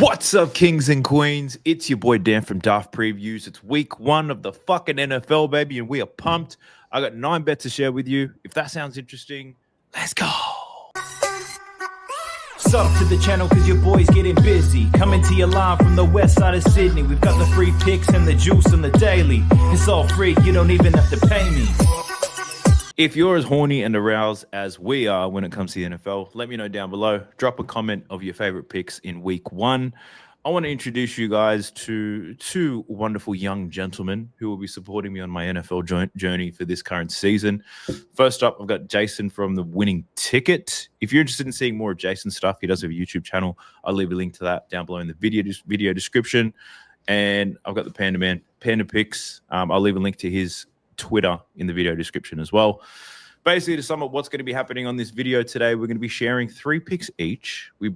What's up, kings and queens? It's your boy Dan from Daft Previews. It's week 1 of the fucking NFL, baby, and we are pumped. I got 9 bets to share with you. If that sounds interesting, let's go. Sub to the channel because your boy's getting busy. Coming to you live from the west side of Sydney. We've got the free picks and the juice and the daily. It's all free, you don't even have to pay me. If you're as horny and aroused as we are when it comes to the NFL, let me know down below. Drop a comment of your favorite picks in week 1. I want to introduce you guys to 2 wonderful young gentlemen who will be supporting me on my NFL journey for this current season. First up, I've got Jason from The Winning Ticket. If you're interested in seeing more of Jason's stuff, he does have a YouTube channel. I'll leave a link to that down below in the video description. And I've got the Panda Man, Panda Picks. I'll leave a link to his Twitter in the video description as well. Basically, to sum up what's going to be happening on this video today, we're going to be sharing 3 picks each. We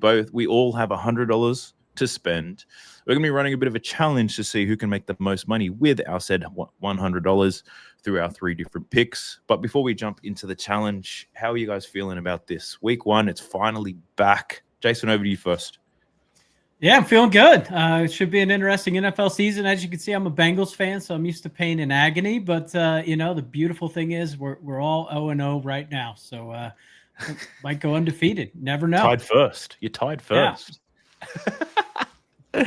all have $100 to spend. We're going to be running a bit of a challenge to see who can make the most money with our said $100 through our 3 different picks. But before we jump into the challenge, how are you guys feeling about this? Week 1, it's finally back. Jason, over to you first. Yeah, I'm feeling good. It should be an interesting NFL season. As you can see, I'm a Bengals fan, so I'm used to pain and agony. But, the beautiful thing is we're all 0-0 right now. So might go undefeated. Never know. Tied first. You're tied first. Yeah.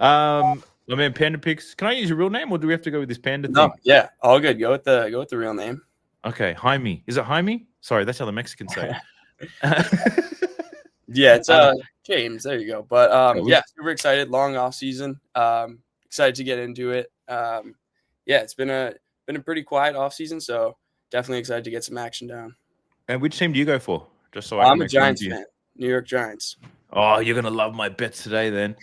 I mean, Panda Picks. Can I use your real name, or do we have to go with this Panda thing? No, yeah, all good. Go with the real name. Okay, Jaime. Is it Jaime? Sorry, that's how the Mexicans say it. Yeah, it's James. There you go. But yeah, super excited. Long off season. Excited to get into it. Yeah, it's been a pretty quiet off season, so definitely excited to get some action down. And which team do you go for? Just so I'm a Giants fan. New York Giants. Oh, you're gonna love my bets today, then.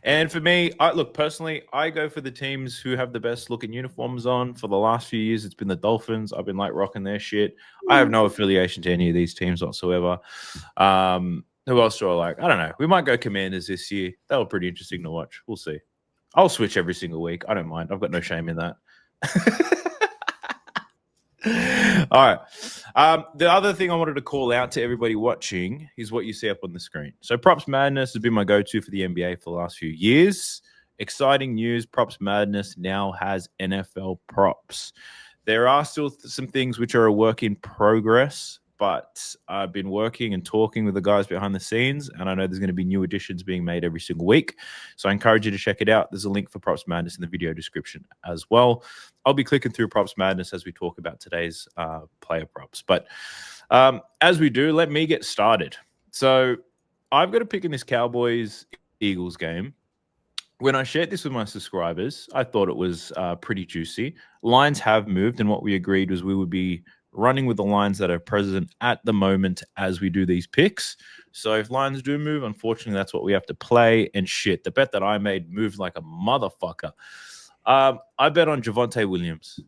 And for me, personally, I go for the teams who have the best looking uniforms on. For the last few years, it's been the Dolphins. I've been rocking their shit. I have no affiliation to any of these teams whatsoever. Who else do I like? I don't know. We might go Commanders this year. They were pretty interesting to watch. We'll see. I'll switch every single week. I don't mind. I've got no shame in that. All right. The other thing I wanted to call out to everybody watching is what you see up on the screen. So Props Madness has been my go-to for the NBA for the last few years. Exciting news. Props Madness now has NFL props. There are still some things which are a work in progress, but I've been working and talking with the guys behind the scenes, and I know there's going to be new additions being made every single week. So I encourage you to check it out. There's a link for Props Madness in the video description as well. I'll be clicking through Props Madness as we talk about today's player props. But as we do, let me get started. So I've got a pick in this Cowboys-Eagles game. When I shared this with my subscribers, I thought it was pretty juicy. Lines have moved, and what we agreed was we would be running with the lines that are present at the moment as we do these picks. So if lines do move, unfortunately, that's what we have to play. And shit, the bet that I made moved like a motherfucker. I bet on Javonte Williams,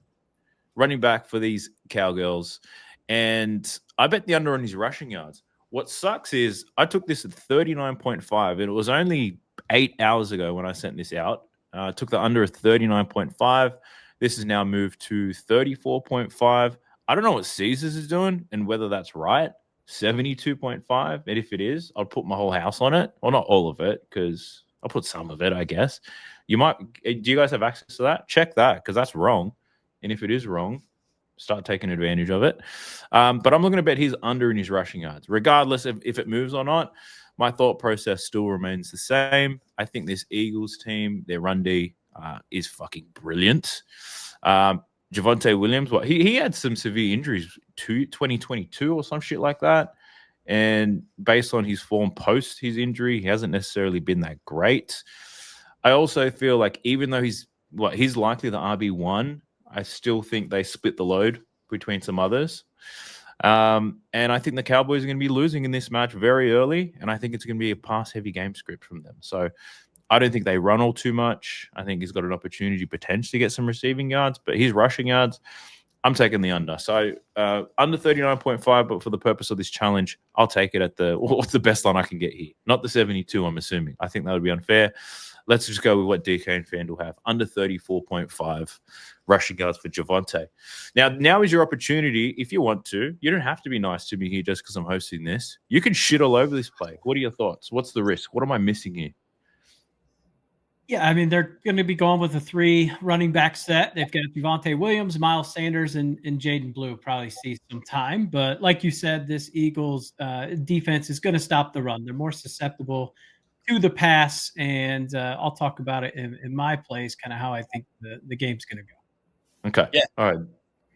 running back for these Cowgirls, and I bet the under on his rushing yards. What sucks is I took this at 39.5, and it was only 8 hours ago when I sent this out. I took the under at 39.5. This has now moved to 34.5. I don't know what Caesars is doing and whether that's right. 72.5. And if it is, I'll put my whole house on it. Well, not all of it, because I'll put some of it, I guess. Do you guys have access to that? Check that, because that's wrong. And if it is wrong, start taking advantage of it. But I'm looking to bet he's under in his rushing yards. Regardless of if it moves or not, my thought process still remains the same. I think this Eagles team, their run D, is fucking brilliant. Javonte Williams, he had some severe injuries to 2022 or some shit like that. And based on his form post his injury, he hasn't necessarily been that great. I also feel like even though he's likely the RB1, I still think they split the load between some others. And I think the Cowboys are going to be losing in this match very early. And I think it's going to be a pass-heavy game script from them. So I don't think they run all too much. I think he's got an opportunity potentially to get some receiving yards, but his rushing yards, I'm taking the under. So under 39.5, but for the purpose of this challenge, I'll take it at what's the best line I can get here? Not the 72, I'm assuming. I think that would be unfair. Let's just go with what DK and FanDuel have. Under 34.5 rushing yards for Javonte. Now is your opportunity. If you want to, you don't have to be nice to me here just because I'm hosting this. You can shit all over this play. What are your thoughts? What's the risk? What am I missing here? Yeah, I mean, they're going to be going with a 3 running back set. They've got Javonte Williams, Miles Sanders, and Jaden Blue probably see some time. But like you said, this Eagles defense is going to stop the run. They're more susceptible to the pass, and I'll talk about it in my plays, kind of how I think the game's going to go. Okay. Yeah. All right.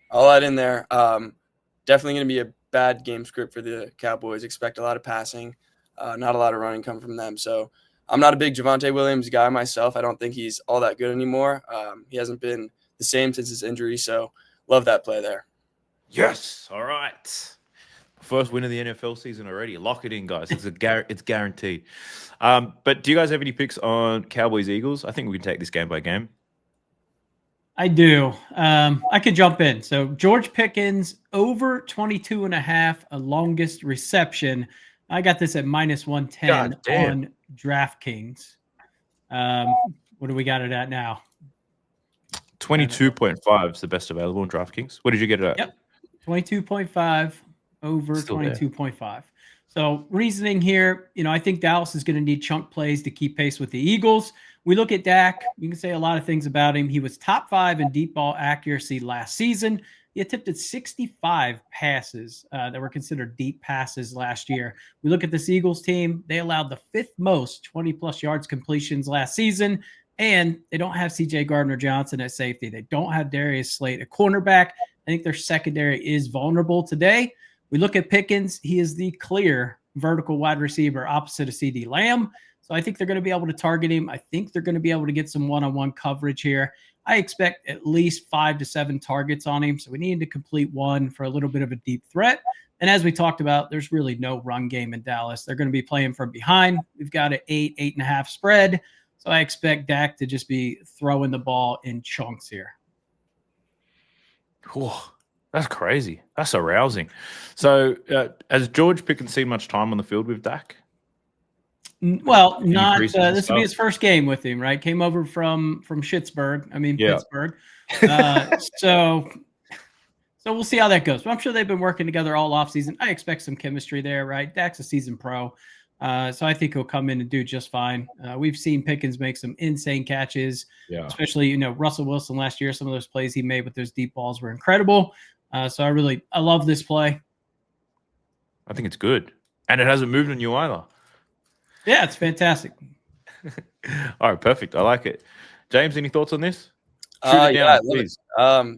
I'll add in there. Definitely going to be a bad game script for the Cowboys. Expect a lot of passing, not a lot of running coming from them. So I'm not a big Javonte Williams guy myself. I don't think he's all that good anymore. He hasn't been the same since his injury. So love that play there. Yes. All right. First win of the NFL season already. Lock it in, guys. It's guaranteed. But do you guys have any picks on Cowboys Eagles? I think we can take this game by game. I do. I could jump in. So George Pickens over 22.5, a longest reception. I got this at -110 on DraftKings. What do we got it at now? 22.5 is the best available on DraftKings. What did you get it at? Yep. 22.5 over 22.5. So reasoning here, I think Dallas is going to need chunk plays to keep pace with the Eagles. We look at Dak. You can say a lot of things about him. He was top 5 in deep ball accuracy last season. He attempted 65 passes that were considered deep passes last year. We look at this Eagles team. They allowed the 5th most 20-plus yards completions last season, and they don't have C.J. Gardner-Johnson at safety. They don't have Darius Slate at cornerback. I think their secondary is vulnerable today. We look at Pickens. He is the clear vertical wide receiver opposite of C.D. Lamb. So I think they're going to be able to target him. I think they're going to be able to get some one-on-one coverage here. I expect at least 5 to 7 targets on him. So we need to complete one for a little bit of a deep threat. And as we talked about, there's really no run game in Dallas. They're going to be playing from behind. We've got an 8.5 spread. So I expect Dak to just be throwing the ball in chunks here. Whew, that's crazy. That's arousing. So has George Pickens seen much time on the field with Dak? Well, not this will be his first game with him, right? Came over from Pittsburgh. Pittsburgh. So we'll see how that goes. But I'm sure they've been working together all offseason. I expect some chemistry there, right? Dak's a seasoned pro. So I think he'll come in and do just fine. We've seen Pickens make some insane catches, especially, Russell Wilson last year. Some of those plays he made with those deep balls were incredible. So I love this play. I think it's good. And it hasn't moved on you either. Yeah, it's fantastic. All right, perfect. I like it. James, any thoughts on this? Please.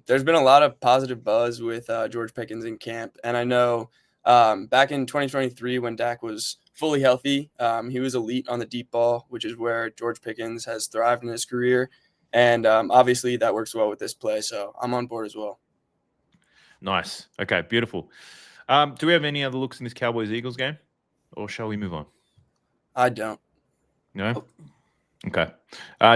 There's been a lot of positive buzz with George Pickens in camp. And I know back in 2023 when Dak was fully healthy, he was elite on the deep ball, which is where George Pickens has thrived in his career. And obviously that works well with this play. So I'm on board as well. Nice. Okay, beautiful. Do we have any other looks in this Cowboys-Eagles game? Or shall we move on? I don't. No? Okay.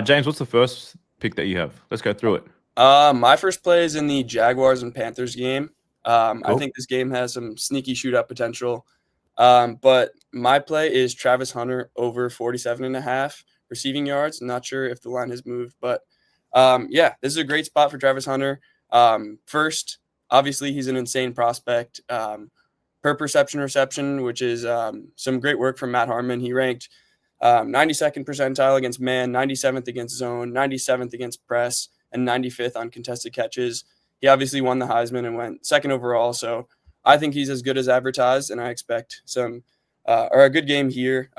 James, what's the first pick that you have? Let's go through it. My first play is in the Jaguars and Panthers game. Cool. I think this game has some sneaky shootout potential. But my play is Travis Hunter over 47.5 receiving yards. I'm not sure if the line has moved, but this is a great spot for Travis Hunter. First, obviously, he's an insane prospect. Per reception, which is some great work from Matt Harmon. He ranked 92nd percentile against man, 97th against zone, 97th against press, and 95th on contested catches. He obviously won the Heisman and went 2nd overall. So I think he's as good as advertised, and I expect a good game here.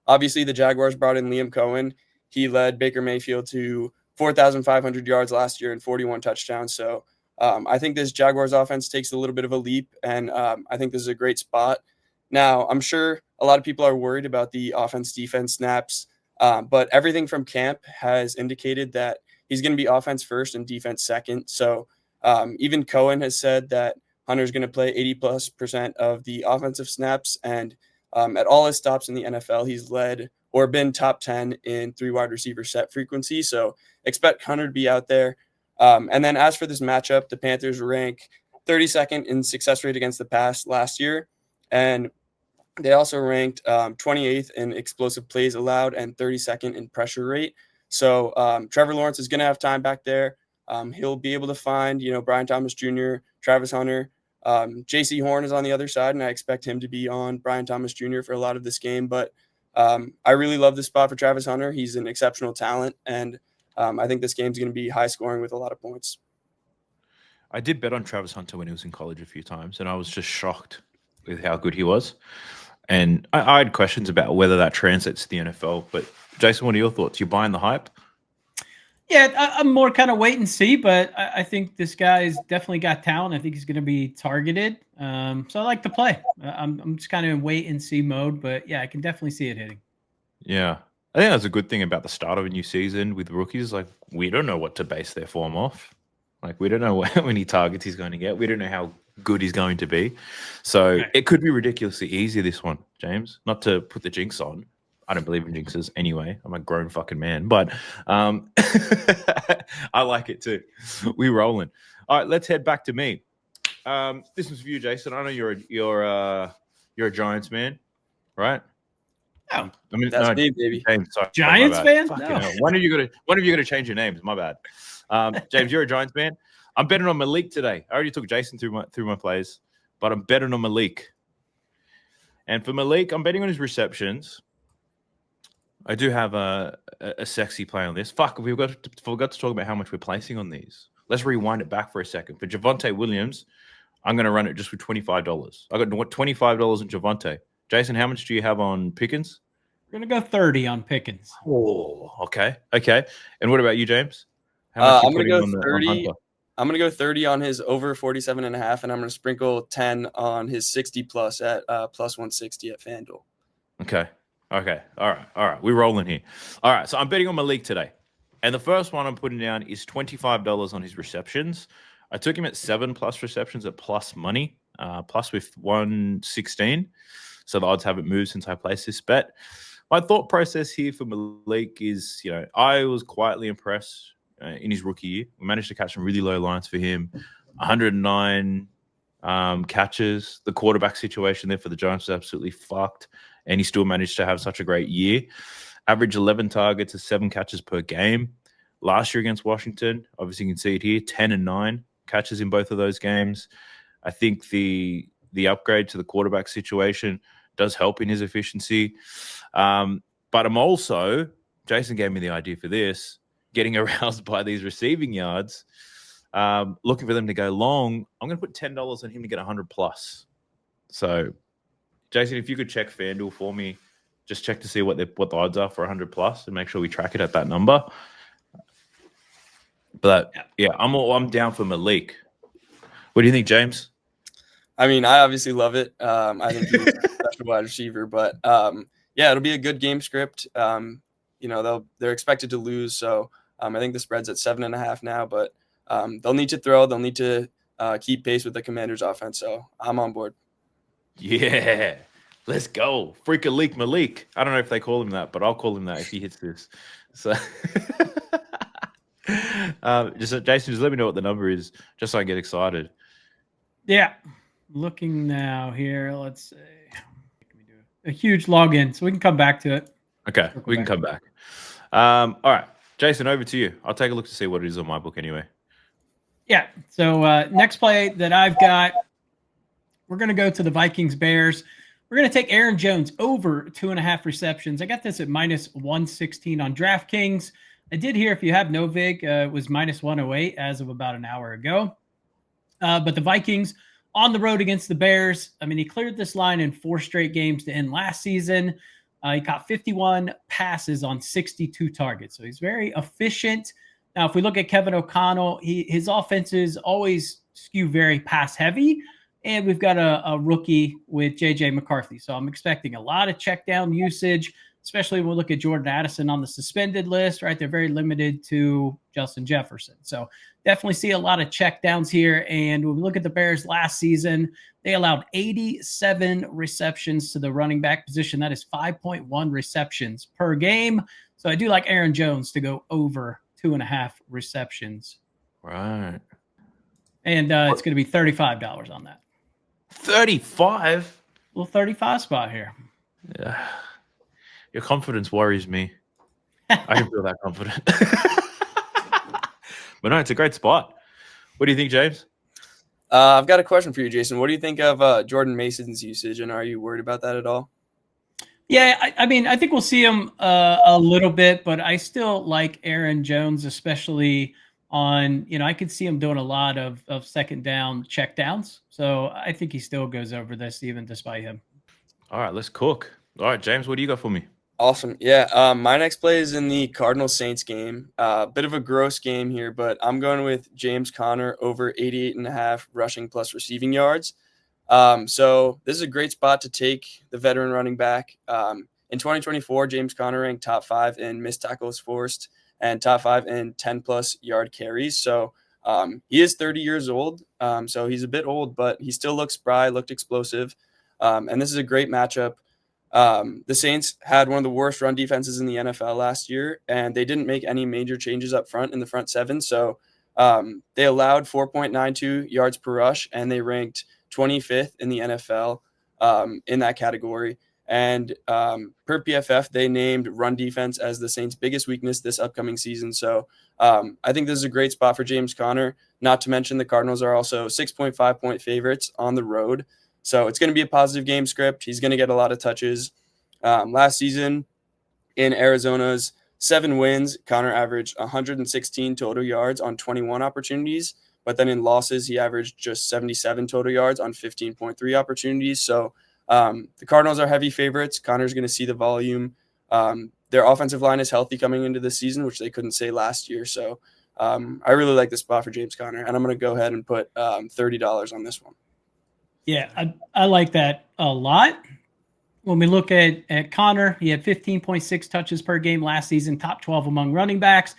Obviously, the Jaguars brought in Liam Cohen. He led Baker Mayfield to 4,500 yards last year and 41 touchdowns. So I think this Jaguars offense takes a little bit of a leap, and I think this is a great spot. Now, I'm sure a lot of people are worried about the offense-defense snaps, but everything from camp has indicated that he's going to be offense first and defense second. So even Cohen has said that Hunter's going to play 80+% of the offensive snaps, and at all his stops in the NFL, he's led or been top 10 in 3 wide receiver set frequency. So expect Hunter to be out there. And then as for this matchup, the Panthers rank 32nd in success rate against the pass last year. And they also ranked 28th in explosive plays allowed and 32nd in pressure rate. So Trevor Lawrence is going to have time back there. he'll be able to find, Brian Thomas Jr., Travis Hunter. JC Horn is on the other side, and I expect him to be on Brian Thomas Jr. for a lot of this game. But I really love this spot for Travis Hunter. He's an exceptional talent, and I think this game's going to be high scoring with a lot of points. I did bet on Travis Hunter when he was in college a few times, and I was just shocked with how good he was. And I had questions about whether that translates to the NFL. But Jason, what are your thoughts? You buying the hype? Yeah, I'm more kind of wait and see, but I think this guy's definitely got talent. I think he's going to be targeted. So I like to play. I'm just kind of in wait and see mode, but yeah, I can definitely see it hitting. Yeah. I think that's a good thing about the start of a new season with rookies. Like, we don't know what to base their form off. Like, we don't know how many targets he's going to get. We don't know how good he's going to be. So It could be ridiculously easy, this one, James. Not to put the jinx on. I don't believe in jinxes anyway. I'm a grown fucking man. But I like it too. We rolling. All right, let's head back to me. This was for you, Jason. I know you're a Giants man, right? Oh, I mean, that's me, baby. James, sorry, Giants fan? No. When are you gonna change your names? My bad. James, you're a Giants fan. I'm betting on Malik today. I already took Jason through my plays, but I'm betting on Malik. And for Malik, I'm betting on his receptions. I do have a sexy play on this. Fuck, we forgot to talk about how much we're placing on these. Let's rewind it back for a second. For Javonte Williams, I'm going to run it just for $25. I got $25 on Javonte. Jason, how much do you have on Pickens? We're going to go 30 on Pickens. Oh, okay. And what about you, James? How much I'm going to go 30. I'm going to go 30 on his over 47.5, and I'm going to sprinkle 10 on his 60+ at plus 160 at FanDuel. Okay. All right. We're rolling here. All right, so I'm betting on Malik today. And the first one I'm putting down is $25 on his receptions. I took him at 7+ receptions at plus money, plus with 116. So the odds haven't moved since I placed this bet. My thought process here for Malik is, I was quietly impressed in his rookie year. We managed to catch some really low lines for him. 109 catches. The quarterback situation there for the Giants was absolutely fucked. And he still managed to have such a great year. Average 11 targets and 7 catches per game. Last year against Washington, obviously you can see it here, 10 and 9 catches in both of those games. I think the upgrade to the quarterback situation does help in his efficiency. But I'm also, Jason gave me the idea for this, getting aroused by these receiving yards, looking for them to go long. I'm going to put $10 on him to get 100+. So, Jason, if you could check FanDuel for me, just check to see what the odds are for 100+ and make sure we track it at that number. But yeah, I'm down for Malik. What do you think, James? I mean, I obviously love it. I think he's a special wide receiver, but it'll be a good game script. They're expected to lose, so I think the spread's at 7.5 now. But they'll need to throw. They'll need to keep pace with the Commanders' offense. So I'm on board. Yeah, let's go. Freak-a-leak Malik. I don't know if they call him that, but I'll call him that if he hits this. So, Jason, just let me know what the number is, just so I get excited. Yeah, looking now here. Let's see. Can we do a huge login so we can come back to it? Okay, we can come back. All right, Jason, over to you. I'll take a look to see what it is on my book anyway. Yeah. So next play that I've got. We're going to go to the Vikings-Bears. We're going to take Aaron Jones over 2.5 receptions. I got this at minus 116 on DraftKings. I did hear if you have no vig, it was minus 108 as of about an hour ago. But the Vikings on the road against the Bears. I mean, he cleared this line in 4 straight games to end last season. He caught 51 passes on 62 targets. So he's very efficient. Now, if we look at Kevin O'Connell, his offenses always skew very pass heavy. And we've got a rookie with J.J. McCarthy. So I'm expecting a lot of check down usage, especially when we look at Jordan Addison on the suspended list, right? They're very limited to Justin Jefferson. So definitely see a lot of check downs here. And when we look at the Bears last season, they allowed 87 receptions to the running back position. That is 5.1 receptions per game. So I do like Aaron Jones to go over 2.5 receptions. Right. And it's going to be $35 on that. 35? Little 35 spot here. Yeah. Your confidence worries me. I don't feel that confident. But no, it's a great spot. What do you think, James? I've got a question for you, Jason. What do you think of Jordan Mason's usage, and are you worried about that at all? Yeah, I mean, I think we'll see him a little bit, but I still like Aaron Jones, especially on, I could see him doing a lot of second down check downs. So I think he still goes over this even despite him. All right, let's cook. All right, James, what do you got for me? Awesome. Yeah. My next play is in the Cardinals Saints game. Bit of a gross game here, but I'm going with James Conner over 88.5 rushing plus receiving yards. So this is a great spot to take the veteran running back. In 2024, James Conner ranked top 5 in missed tackles forced and top 5 in 10+ yard carries. So he is 30 years old. So he's a bit old, but he still looks spry, looked explosive. And this is a great matchup. The Saints had one of the worst run defenses in the NFL last year, and they didn't make any major changes up front in the front seven. So they allowed 4.92 yards per rush, and they ranked 25th in the NFL in that category. And per PFF, they named run defense as the Saints' biggest weakness this upcoming season. So I think this is a great spot for James Conner, not to mention the Cardinals are also 6.5 point favorites on the road. So it's going to be a positive game script. He's going to get a lot of touches. Last season in Arizona's 7 wins, Conner averaged 116 total yards on 21 opportunities. But then in losses, he averaged just 77 total yards on 15.3 opportunities. So the Cardinals are heavy favorites. Conner's going to see the volume. Their offensive line is healthy coming into the season, which they couldn't say last year. So I really like this spot for James Conner, and I'm going to go ahead and put $30 on this one. Yeah, I like that a lot. When we look at Conner, he had 15.6 touches per game last season, top 12 among running backs.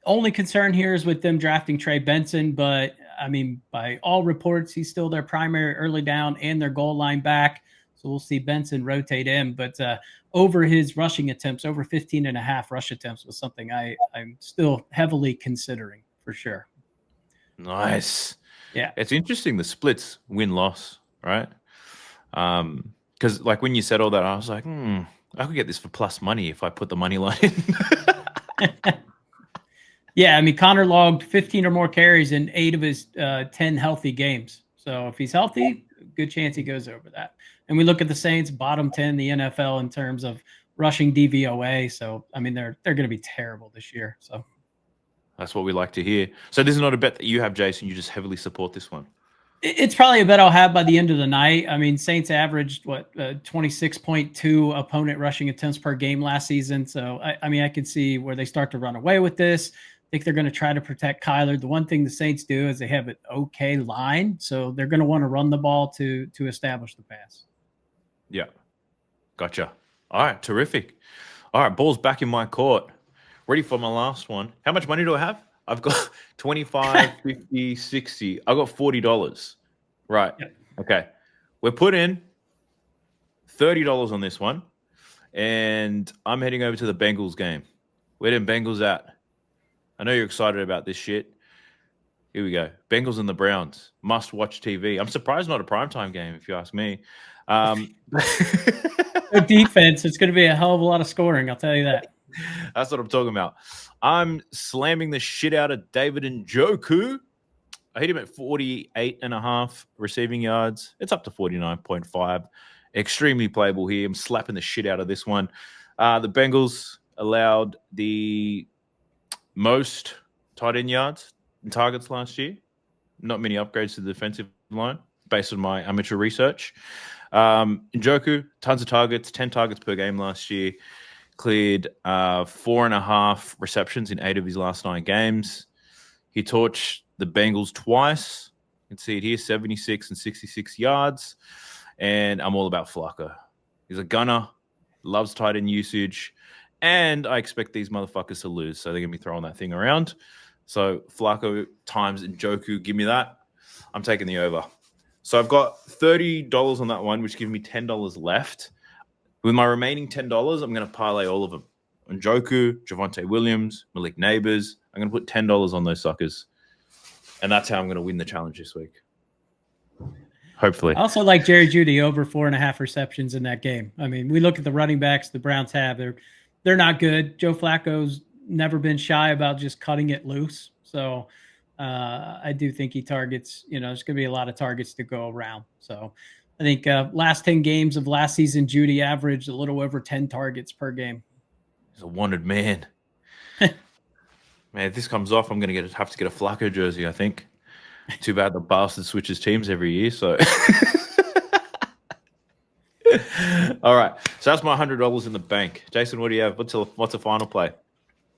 Only concern here is with them drafting Trey Benson, but I mean, by all reports, he's still their primary early down and their goal line back. So we'll see Benson rotate in, but over his rushing attempts, over 15.5 rush attempts was something I'm still heavily considering for sure. Nice. Yeah. It's interesting, the splits win-loss, right? Because like when you said all that, I was like, I could get this for plus money if I put the money line in. Yeah, I mean, Conner logged 15 or more carries in 8 of his 10 healthy games. So if he's healthy, good chance he goes over that. And we look at the Saints, bottom 10 in the NFL in terms of rushing DVOA. So, I mean, they're going to be terrible this year. So that's what we like to hear. So this is not a bet that you have, Jason. You just heavily support this one. It's probably a bet I'll have by the end of the night. I mean, Saints averaged 26.2 opponent rushing attempts per game last season. So, I mean, I could see where they start to run away with this. I think they're going to try to protect Kyler. The one thing the Saints do is they have an okay line, so they're going to want to run the ball to establish the pass. Yeah. Gotcha. All right. Terrific. All right. Ball's back in my court. Ready for my last one. How much money do I have? I've got 25, 50, 60. I got $40. Right. Yep. Okay. We're put in $30 on this one, and I'm heading over to the Bengals game. Where them Bengals at? I know you're excited about this shit. Here we go. Bengals and the Browns. Must-watch TV. I'm surprised not a primetime game, if you ask me. The defense, it's going to be a hell of a lot of scoring, I'll tell you that. That's what I'm talking about. I'm slamming the shit out of David Njoku. I hit him at 48.5 receiving yards. It's up to 49.5. Extremely playable here. I'm slapping the shit out of this one. The Bengals allowed the most tight end yards and targets last year. Not many upgrades to the defensive line based on my amateur research. Njoku, tons of targets, 10 targets per game last year. Cleared 4.5 receptions in 8 of his last 9 games. He torched the Bengals twice. You can see it here, 76 and 66 yards. And I'm all about Flacco. He's a gunner, loves tight end usage. And I expect these motherfuckers to lose, so they're going to be throwing that thing around. So Flacco times Njoku, give me that. I'm taking the over. So I've got $30 on that one, which gives me $10 left. With my remaining $10, I'm going to parlay all of them. Njoku, Javonte Williams, Malik Neighbors. I'm going to put $10 on those suckers. And that's how I'm going to win the challenge this week. Hopefully. I also like Jerry Jeudy over 4.5 receptions in that game. I mean, we look at the running backs the Browns have. They're not good. Joe Flacco's never been shy about just cutting it loose. So I do think he targets, there's going to be a lot of targets to go around. So I think last 10 games of last season, Judy averaged a little over 10 targets per game. He's a wanted man. Man, if this comes off, I'm going to have to get a Flacco jersey, I think. Too bad the bastard switches teams every year, so... All right, so that's my $100 in the bank. Jason, what do you have? What's a final play?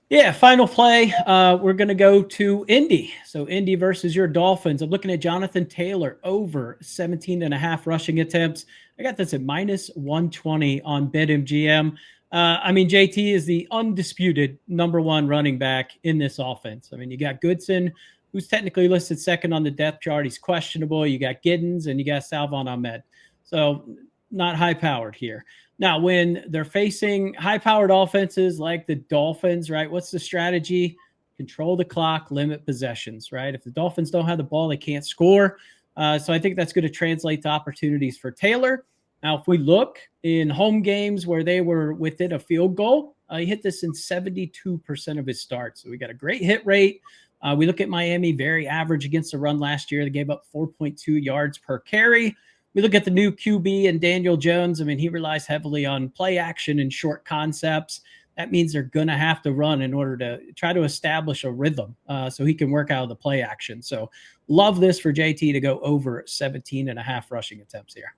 Yeah, final play. We're going to go to Indy. So Indy versus your Dolphins. I'm looking at Jonathan Taylor over 17.5 rushing attempts. I got this at -120 on BetMGM. JT is the undisputed #1 running back in this offense. I mean, you got Goodson, who's technically listed second on the depth chart. He's questionable. You got Giddens and you got Salvon Ahmed. So not high-powered here. Now, when they're facing high-powered offenses like the Dolphins, right, what's the strategy? Control the clock, limit possessions, right? If the Dolphins don't have the ball, they can't score. So I think that's going to translate to opportunities for Taylor. Now, if we look in home games where they were within a field goal, he hit this in 72% of his starts. So we got a great hit rate. We look at Miami, very average against the run last year. They gave up 4.2 yards per carry. We look at the new QB and Daniel Jones. I mean, he relies heavily on play action and short concepts. That means they're going to have to run in order to try to establish a rhythm so he can work out of the play action. So love this for JT to go over 17.5 rushing attempts here.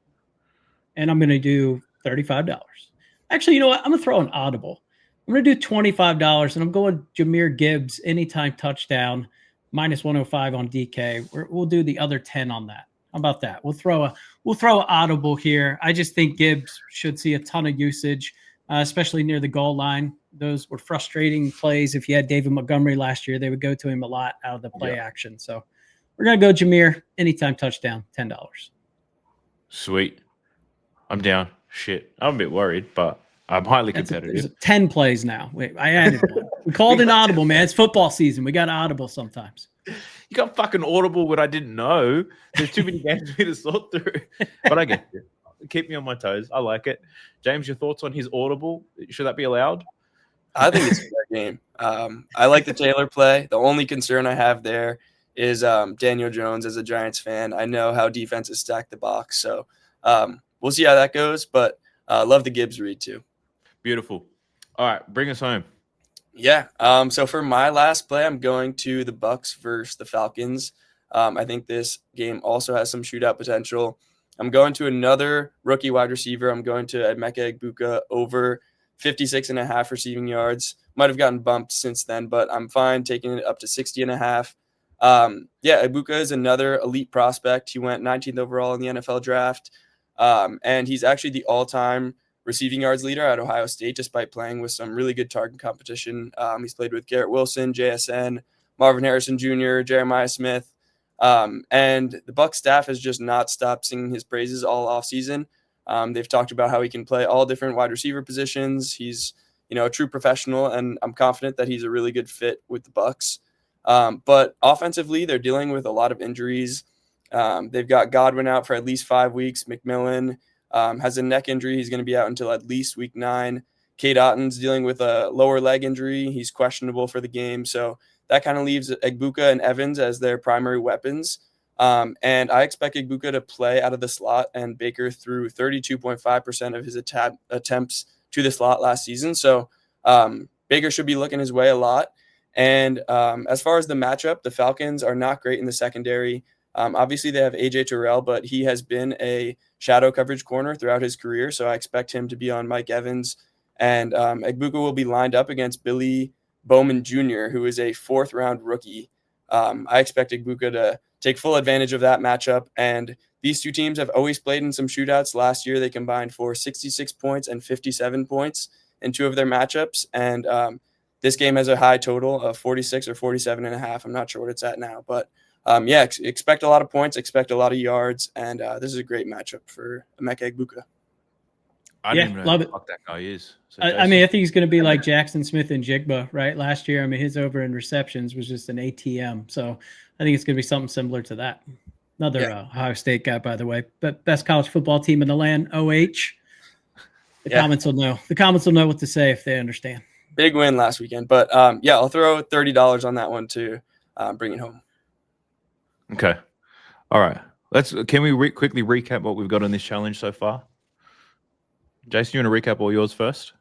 And I'm going to do $35. Actually, you know what? I'm going to throw an audible. I'm going to do $25, and I'm going Jahmyr Gibbs anytime touchdown, -105 on DK. We'll do the other 10 on that. How about that? We'll throw an audible here. I just think Gibbs should see a ton of usage, especially near the goal line. Those were frustrating plays. If you had David Montgomery last year, they would go to him a lot out of the play action. So we're going to go Jahmyr, anytime touchdown, $10. Sweet. I'm down. Shit. I'm a bit worried, but I'm highly competitive. There's 10 plays now. Wait, I added one. We called an audible, man. It's football season. We got audible sometimes. You got fucking audible what I didn't know. There's too many games for me to sort through. But I get it. Keep me on my toes. I like it. James, your thoughts on his audible? Should that be allowed? I think it's a fair game. I like the Taylor play. The only concern I have there is Daniel Jones as a Giants fan. I know how defenses stack the box. So we'll see how that goes. But love the Gibbs read too. Beautiful. All right. Bring us home. Yeah. So for my last play, I'm going to the Bucks versus the Falcons. I think this game also has some shootout potential. I'm going to another rookie wide receiver. I'm going to Emeka Egbuka over 56.5 receiving yards. Might have gotten bumped since then, but I'm fine taking it up to 60.5. Egbuka is another elite prospect. He went 19th overall in the NFL draft. And he's actually the all-time receiving yards leader at Ohio State, despite playing with some really good target competition. He's played with Garrett Wilson, JSN, Marvin Harrison Jr., Jeremiah Smith. And the Bucs staff has just not stopped singing his praises all offseason. They've talked about how he can play all different wide receiver positions. He's, a true professional, and I'm confident that he's a really good fit with the Bucs. But offensively, they're dealing with a lot of injuries. They've got Godwin out for at least 5 weeks. McMillan has a neck injury. He's going to be out until at least week 9. Cade Otton's dealing with a lower leg injury. He's questionable for the game. So that kind of leaves Egbuka and Evans as their primary weapons. And I expect Egbuka to play out of the slot, and Baker threw 32.5% of his attempts to the slot last season. So Baker should be looking his way a lot. And as far as the matchup, the Falcons are not great in the secondary. Obviously, they have A.J. Terrell, but he has been a shadow coverage corner throughout his career, so I expect him to be on Mike Evans. And Egbuka will be lined up against Billy Bowman Jr., who is a 4th-round rookie. I expect Egbuka to take full advantage of that matchup. And these two teams have always played in some shootouts. Last year, they combined for 66 points and 57 points in 2 of their matchups. And this game has a high total of 46 or 47.5. I'm not sure what it's at now, but expect a lot of points, expect a lot of yards, and this is a great matchup for Emeka Egbuka. I didn't even know love who it. the fuck that guy is. So I think he's going to be like Jackson Smith and Jigba, right? Last year, his over in receptions was just an ATM. So I think it's going to be something similar to that. Another Ohio State guy, by the way, but best college football team in the land, OH. The comments will know. The comments will know what to say if they understand. Big win last weekend, but I'll throw $30 on that one too. bring it home. Okay. All right. Can we quickly recap what we've got on this challenge so far? Jason, you want to recap all yours first?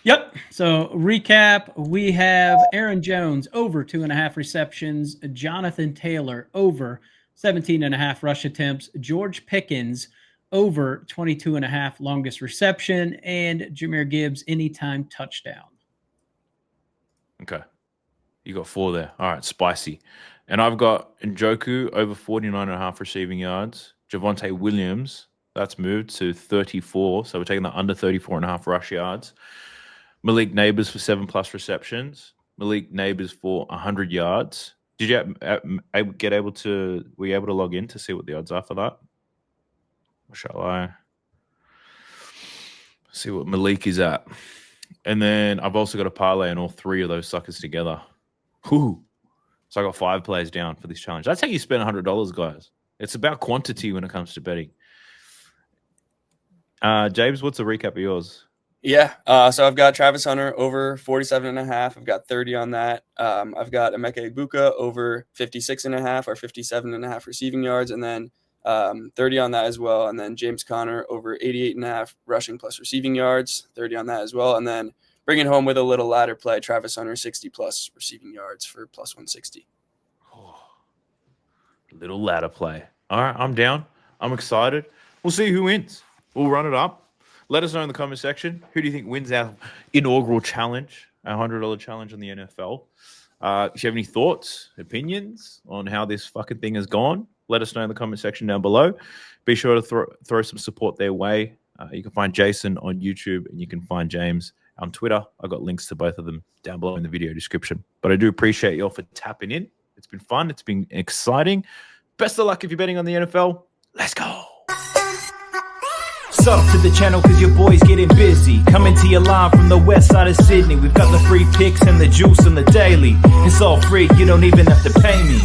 Yep. So recap, we have Aaron Jones over 2.5 receptions, Jonathan Taylor over 17.5 rush attempts, George Pickens over 22.5 longest reception, and Jahmyr Gibbs anytime touchdown. Okay. You got 4 there. All right, spicy. And I've got Njoku over 49.5 receiving yards. Javonte Williams, that's moved to 34. So we're taking the under 34.5 rush yards. Malik Neighbors for 7+ receptions. Malik Neighbors for 100 yards. Did you were you able to log in to see what the odds are for that? Or shall I see what Malik is at? And then I've also got a parlay on all 3 of those suckers together. Whew. So I got 5 players down for this challenge. That's how you spend $100, guys. It's about quantity when it comes to betting. James, what's the recap of yours? Yeah. So I've got Travis Hunter over 47.5. I've got 30 on that. I've got Emeka Egbuka over 56.5 or 57.5 receiving yards, and then 30 on that as well. And then James Conner over 88.5 rushing plus receiving yards, 30 on that as well. And then bringing home with a little ladder play, Travis Hunter 60+ receiving yards for plus 160. Oh, little ladder play. All right, I'm down. I'm excited. We'll see who wins. We'll run it up. Let us know in the comment section. Who do you think wins our inaugural challenge, our $100 challenge on the NFL? If you have any thoughts, opinions on how this fucking thing has gone, let us know in the comment section down below. Be sure to throw some support their way. You can find Jason on YouTube and you can find James on Twitter. I've got links to both of them down below in the video description. But I do appreciate you all for tapping in. It's been fun. It's been exciting. Best of luck if you're betting on the NFL. Let's go. Sub to the channel cause your boy's getting busy. Coming to you live from the west side of Sydney. We've got the free picks and the juice on the daily. It's all free, you don't even have to pay me.